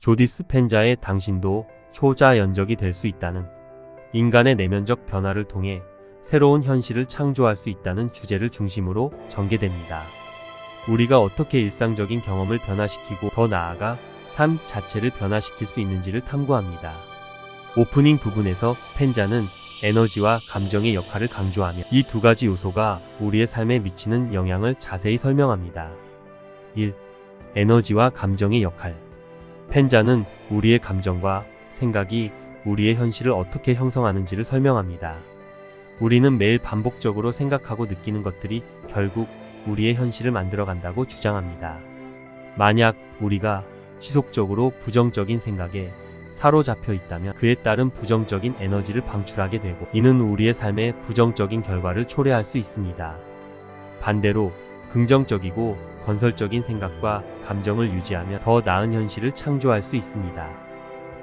조디 스펜자의 당신도 초자연적이 될 수 있다는, 인간의 내면적 변화를 통해 새로운 현실을 창조할 수 있다는 주제를 중심으로 전개됩니다. 우리가 어떻게 일상적인 경험을 변화시키고 더 나아가 삶 자체를 변화시킬 수 있는지를 탐구합니다. 오프닝 부분에서 펜자는 에너지와 감정의 역할을 강조하며 이 두 가지 요소가 우리의 삶에 미치는 영향을 자세히 설명합니다. 1. 에너지와 감정의 역할. 펜자는 우리의 감정과 생각이 우리의 현실을 어떻게 형성하는지를 설명합니다. 우리는 매일 반복적으로 생각하고 느끼는 것들이 결국 우리의 현실을 만들어간다고 주장합니다. 만약 우리가 지속적으로 부정적인 생각에 사로잡혀 있다면 그에 따른 부정적인 에너지를 방출하게 되고, 이는 우리의 삶에 부정적인 결과를 초래할 수 있습니다. 반대로 긍정적이고 건설적인 생각과 감정을 유지하며 더 나은 현실을 창조할 수 있습니다.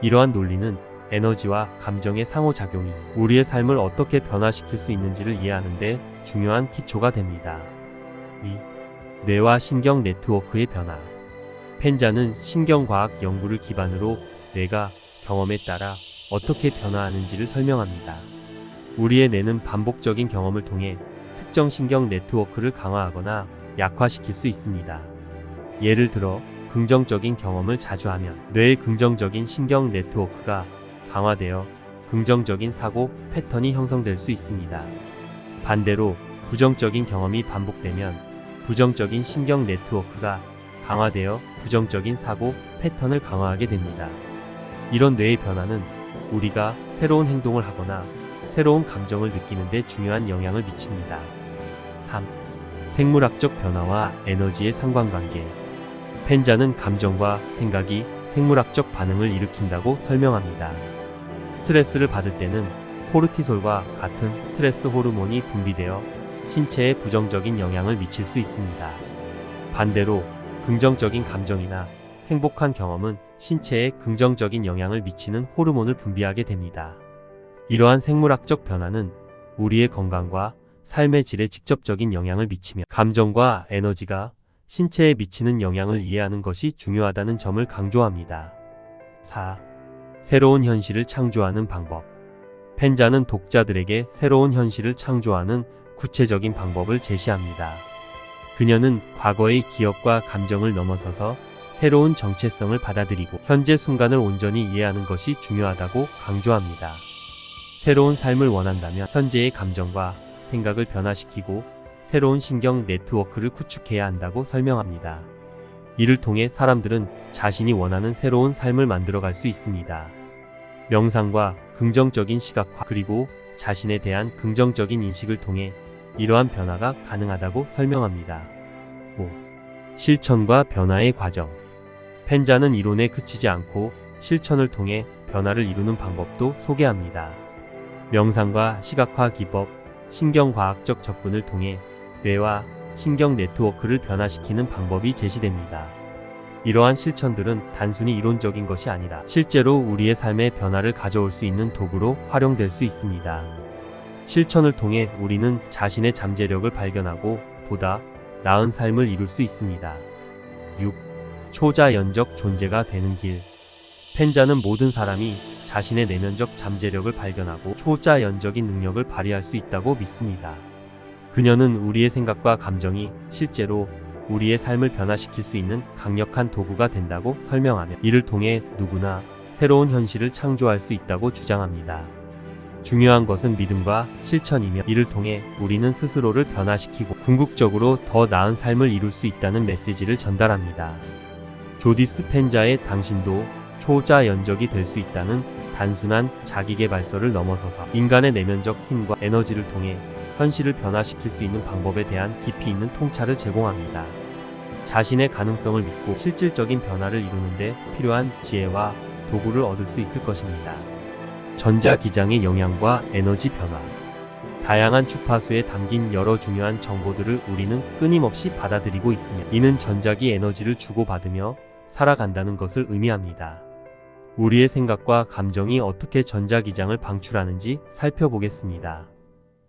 이러한 논리는 에너지와 감정의 상호작용이 우리의 삶을 어떻게 변화시킬 수 있는지를 이해하는 데 중요한 기초가 됩니다. 2. 뇌와 신경 네트워크의 변화. 펜자는 신경과학 연구를 기반으로 뇌가 경험에 따라 어떻게 변화하는지를 설명합니다. 우리의 뇌는 반복적인 경험을 통해 특정 신경 네트워크를 강화하거나 약화시킬 수 있습니다. 예를 들어 긍정적인 경험을 자주 하면 뇌의 긍정적인 신경 네트워크가 강화되어 긍정적인 사고 패턴이 형성될 수 있습니다. 반대로 부정적인 경험이 반복되면 부정적인 신경 네트워크가 강화되어 부정적인 사고 패턴을 강화하게 됩니다. 이런 뇌의 변화는 우리가 새로운 행동을 하거나 새로운 감정을 느끼는 데 중요한 영향을 미칩니다. 3. 생물학적 변화와 에너지의 상관관계. 펜자는 감정과 생각이 생물학적 반응을 일으킨다고 설명합니다. 스트레스를 받을 때는 코르티솔과 같은 스트레스 호르몬이 분비되어 신체에 부정적인 영향을 미칠 수 있습니다. 반대로 긍정적인 감정이나 행복한 경험은 신체에 긍정적인 영향을 미치는 호르몬을 분비하게 됩니다. 이러한 생물학적 변화는 우리의 건강과 삶의 질에 직접적인 영향을 미치며, 감정과 에너지가 신체에 미치는 영향을 이해하는 것이 중요하다는 점을 강조합니다. 4. 새로운 현실을 창조하는 방법. 펜자는 독자들에게 새로운 현실을 창조하는 구체적인 방법을 제시합니다. 그녀는 과거의 기억과 감정을 넘어서서 새로운 정체성을 받아들이고 현재 순간을 온전히 이해하는 것이 중요하다고 강조합니다. 새로운 삶을 원한다면 현재의 감정과 생각을 변화시키고 새로운 신경 네트워크를 구축해야 한다고 설명합니다. 이를 통해 사람들은 자신이 원하는 새로운 삶을 만들어갈 수 있습니다. 명상과 긍정적인 시각화, 그리고 자신에 대한 긍정적인 인식을 통해 이러한 변화가 가능하다고 설명합니다. 5. 실천과 변화의 과정. 펜자는 이론에 그치지 않고 실천을 통해 변화를 이루는 방법도 소개합니다. 명상과 시각화 기법, 신경과학적 접근을 통해 뇌와 신경 네트워크를 변화시키는 방법이 제시됩니다. 이러한 실천들은 단순히 이론적인 것이 아니라 실제로 우리의 삶에 변화를 가져올 수 있는 도구로 활용될 수 있습니다. 실천을 통해 우리는 자신의 잠재력을 발견하고 보다 나은 삶을 이룰 수 있습니다. 6. 초자연적 존재가 되는 길. 펜자는 모든 사람이 자신의 내면적 잠재력을 발견하고 초자연적인 능력을 발휘할 수 있다고 믿습니다. 그녀는 우리의 생각과 감정이 실제로 우리의 삶을 변화시킬 수 있는 강력한 도구가 된다고 설명하며, 이를 통해 누구나 새로운 현실을 창조할 수 있다고 주장합니다. 중요한 것은 믿음과 실천이며, 이를 통해 우리는 스스로를 변화시키고 궁극적으로 더 나은 삶을 이룰 수 있다는 메시지를 전달합니다. 조디 스펜자의 당신도 초자연적이 될 수 있다는 단순한 자기계발서를 넘어서서 인간의 내면적 힘과 에너지를 통해 현실을 변화시킬 수 있는 방법에 대한 깊이 있는 통찰을 제공합니다. 자신의 가능성을 믿고 실질적인 변화를 이루는 데 필요한 지혜와 도구를 얻을 수 있을 것입니다. 전자기장의 영향과 에너지 변화. 다양한 주파수에 담긴 여러 중요한 정보들을 우리는 끊임없이 받아들이고 있으며, 이는 전자기 에너지를 주고받으며 살아간다는 것을 의미합니다. 우리의 생각과 감정이 어떻게 전자기장을 방출하는지 살펴보겠습니다.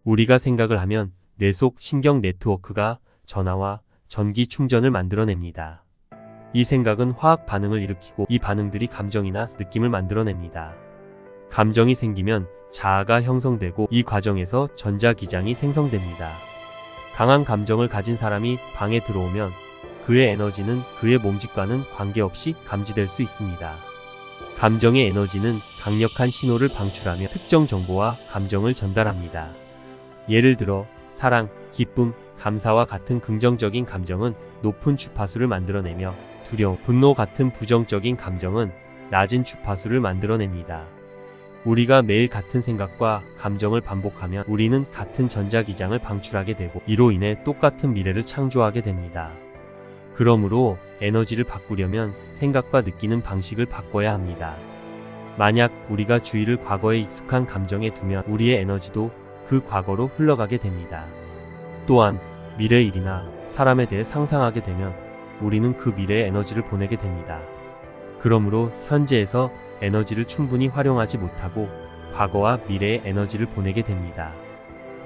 우리가 생각을 하면 뇌 속 신경 네트워크가 전하와 전기 충전을 만들어냅니다. 이 생각은 화학 반응을 일으키고 이 반응들이 감정이나 느낌을 만들어냅니다. 감정이 생기면 자아가 형성되고 이 과정에서 전자기장이 생성됩니다. 강한 감정을 가진 사람이 방에 들어오면 그의 에너지는 그의 몸집과는 관계없이 감지될 수 있습니다. 감정의 에너지는 강력한 신호를 방출하며 특정 정보와 감정을 전달합니다. 예를 들어 사랑, 기쁨, 감사와 같은 긍정적인 감정은 높은 주파수를 만들어내며 두려움, 분노 같은 부정적인 감정은 낮은 주파수를 만들어냅니다. 우리가 매일 같은 생각과 감정을 반복하면 우리는 같은 전자기장을 방출하게 되고 이로 인해 똑같은 미래를 창조하게 됩니다. 그러므로 에너지를 바꾸려면 생각과 느끼는 방식을 바꿔야 합니다. 만약 우리가 주의를 과거에 익숙한 감정에 두면 우리의 에너지도 그 과거로 흘러가게 됩니다. 또한 미래의 일이나 사람에 대해 상상하게 되면 우리는 그 미래의 에너지를 보내게 됩니다. 그러므로 현재에서 에너지를 충분히 활용하지 못하고 과거와 미래의 에너지를 보내게 됩니다.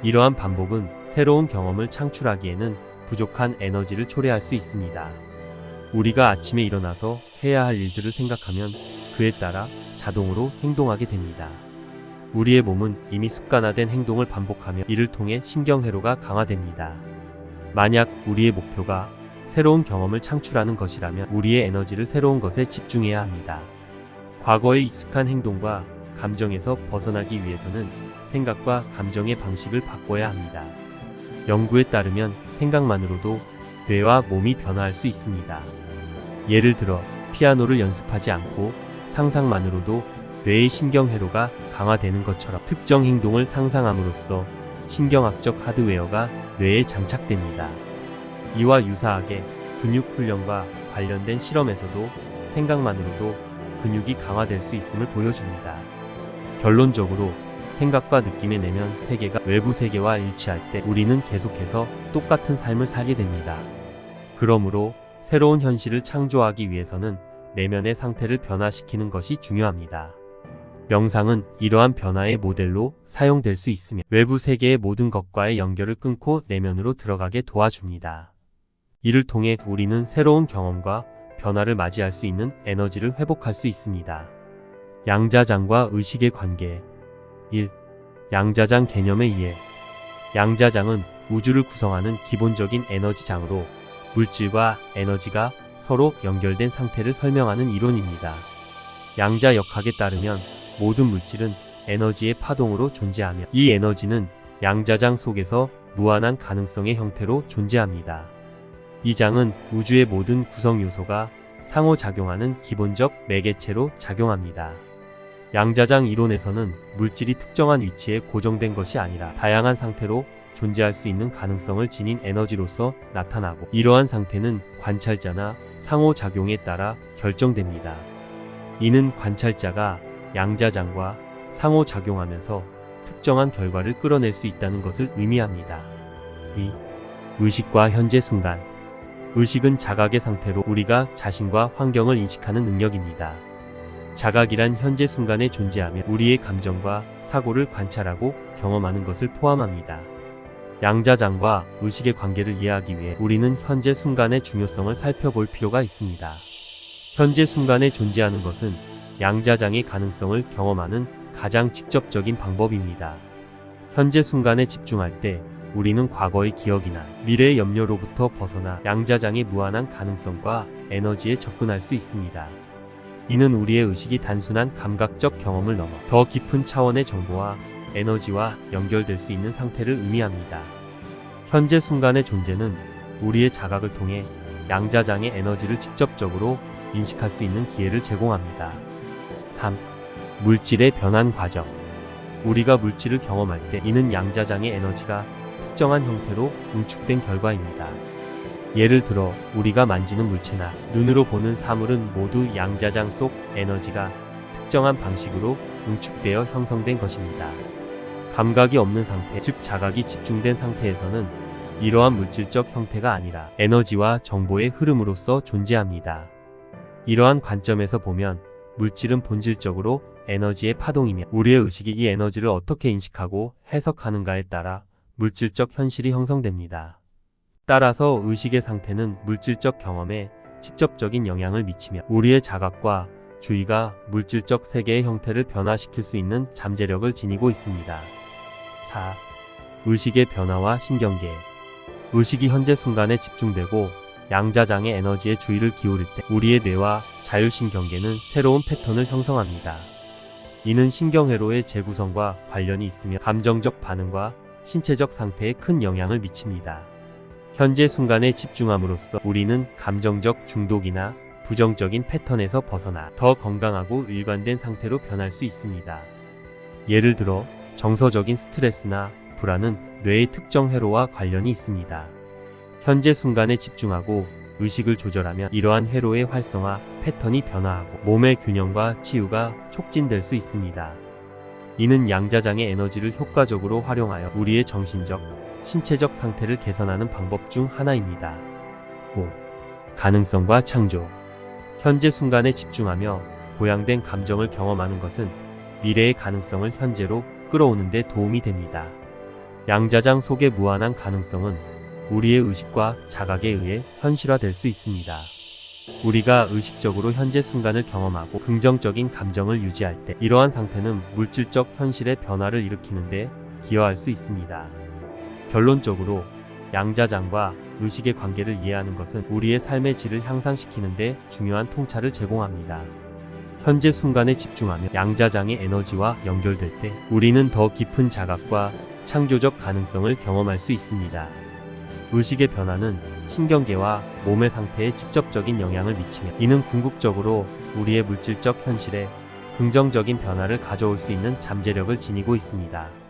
이러한 반복은 새로운 경험을 창출하기에는 부족한 에너지를 초래할 수 있습니다. 우리가 아침에 일어나서 해야 할 일들을 생각하면 그에 따라 자동으로 행동하게 됩니다. 우리의 몸은 이미 습관화된 행동을 반복하며 이를 통해 신경회로가 강화됩니다. 만약 우리의 목표가 새로운 경험을 창출하는 것이라면 우리의 에너지를 새로운 것에 집중해야 합니다. 과거의 익숙한 행동과 감정에서 벗어나기 위해서는 생각과 감정의 방식을 바꿔야 합니다. 연구에 따르면 생각만으로도 뇌와 몸이 변화할 수 있습니다. 예를 들어 피아노를 연습하지 않고 상상만으로도 뇌의 신경회로가 강화되는 것처럼 특정 행동을 상상함으로써 신경학적 하드웨어가 뇌에 장착됩니다. 이와 유사하게 근육 훈련과 관련된 실험에서도 생각만으로도 근육이 강화될 수 있음을 보여줍니다. 결론적으로 생각과 느낌의 내면 세계가 외부 세계와 일치할 때 우리는 계속해서 똑같은 삶을 살게 됩니다. 그러므로 새로운 현실을 창조하기 위해서는 내면의 상태를 변화시키는 것이 중요합니다. 명상은 이러한 변화의 모델로 사용될 수 있으며 외부 세계의 모든 것과의 연결을 끊고 내면으로 들어가게 도와줍니다. 이를 통해 우리는 새로운 경험과 변화를 맞이할 수 있는 에너지를 회복할 수 있습니다. 양자장과 의식의 관계 1. 양자장 개념의 이해. 양자장은 우주를 구성하는 기본적인 에너지장으로 물질과 에너지가 서로 연결된 상태를 설명하는 이론입니다. 양자역학에 따르면 모든 물질은 에너지의 파동으로 존재하며 이 에너지는 양자장 속에서 무한한 가능성의 형태로 존재합니다. 이 장은 우주의 모든 구성 요소가 상호작용하는 기본적 매개체로 작용합니다. 양자장 이론에서는 물질이 특정한 위치에 고정된 것이 아니라 다양한 상태로 존재할 수 있는 가능성을 지닌 에너지로서 나타나고 이러한 상태는 관찰자나 상호작용에 따라 결정됩니다. 이는 관찰자가 양자장과 상호작용하면서 특정한 결과를 끌어낼 수 있다는 것을 의미합니다. 2. 의식과 현재 순간. 의식은 자각의 상태로 우리가 자신과 환경을 인식하는 능력입니다. 자각이란 현재 순간에 존재하며 우리의 감정과 사고를 관찰하고 경험하는 것을 포함합니다. 양자장과 의식의 관계를 이해하기 위해 우리는 현재 순간의 중요성을 살펴볼 필요가 있습니다. 현재 순간에 존재하는 것은 양자장의 가능성을 경험하는 가장 직접적인 방법입니다. 현재 순간에 집중할 때 우리는 과거의 기억이나 미래의 염려로부터 벗어나 양자장의 무한한 가능성과 에너지에 접근할 수 있습니다. 이는 우리의 의식이 단순한 감각적 경험을 넘어 더 깊은 차원의 정보와 에너지와 연결될 수 있는 상태를 의미합니다. 현재 순간의 존재는 우리의 자각을 통해 양자장의 에너지를 직접적으로 인식할 수 있는 기회를 제공합니다. 3. 물질의 변환 과정. 우리가 물질을 경험할 때 이는 양자장의 에너지가 특정한 형태로 응축된 결과입니다. 예를 들어 우리가 만지는 물체나 눈으로 보는 사물은 모두 양자장 속 에너지가 특정한 방식으로 응축되어 형성된 것입니다. 감각이 없는 상태, 즉 자각이 집중된 상태에서는 이러한 물질적 형태가 아니라 에너지와 정보의 흐름으로서 존재합니다. 이러한 관점에서 보면 물질은 본질적으로 에너지의 파동이며 우리의 의식이 이 에너지를 어떻게 인식하고 해석하는가에 따라 물질적 현실이 형성됩니다. 따라서 의식의 상태는 물질적 경험에 직접적인 영향을 미치며 우리의 자각과 주의가 물질적 세계의 형태를 변화시킬 수 있는 잠재력을 지니고 있습니다. 4. 의식의 변화와 신경계. 의식이 현재 순간에 집중되고 양자장의 에너지에 주의를 기울일 때 우리의 뇌와 자율신경계는 새로운 패턴을 형성합니다. 이는 신경회로의 재구성과 관련이 있으며 감정적 반응과 신체적 상태에 큰 영향을 미칩니다. 현재 순간에 집중함으로써 우리는 감정적 중독이나 부정적인 패턴에서 벗어나 더 건강하고 일관된 상태로 변할 수 있습니다. 예를 들어 정서적인 스트레스나 불안은 뇌의 특정 회로와 관련이 있습니다. 현재 순간에 집중하고 의식을 조절하면 이러한 회로의 활성화 패턴이 변화하고 몸의 균형과 치유가 촉진될 수 있습니다. 이는 양자장의 에너지를 효과적으로 활용하여 우리의 정신적, 신체적 상태를 개선하는 방법 중 하나입니다. 5. 가능성과 창조. 현재 순간에 집중하며 고양된 감정을 경험하는 것은 미래의 가능성을 현재로 끌어오는 데 도움이 됩니다. 양자장 속의 무한한 가능성은 우리의 의식과 자각에 의해 현실화될 수 있습니다. 우리가 의식적으로 현재 순간을 경험하고 긍정적인 감정을 유지할 때 이러한 상태는 물질적 현실의 변화를 일으키는 데 기여할 수 있습니다. 결론적으로 양자장과 의식의 관계를 이해하는 것은 우리의 삶의 질을 향상시키는 데 중요한 통찰을 제공합니다. 현재 순간에 집중하며 양자장의 에너지와 연결될 때 우리는 더 깊은 자각과 창조적 가능성을 경험할 수 있습니다. 의식의 변화는 신경계와 몸의 상태에 직접적인 영향을 미치며 이는 궁극적으로 우리의 물질적 현실에 긍정적인 변화를 가져올 수 있는 잠재력을 지니고 있습니다.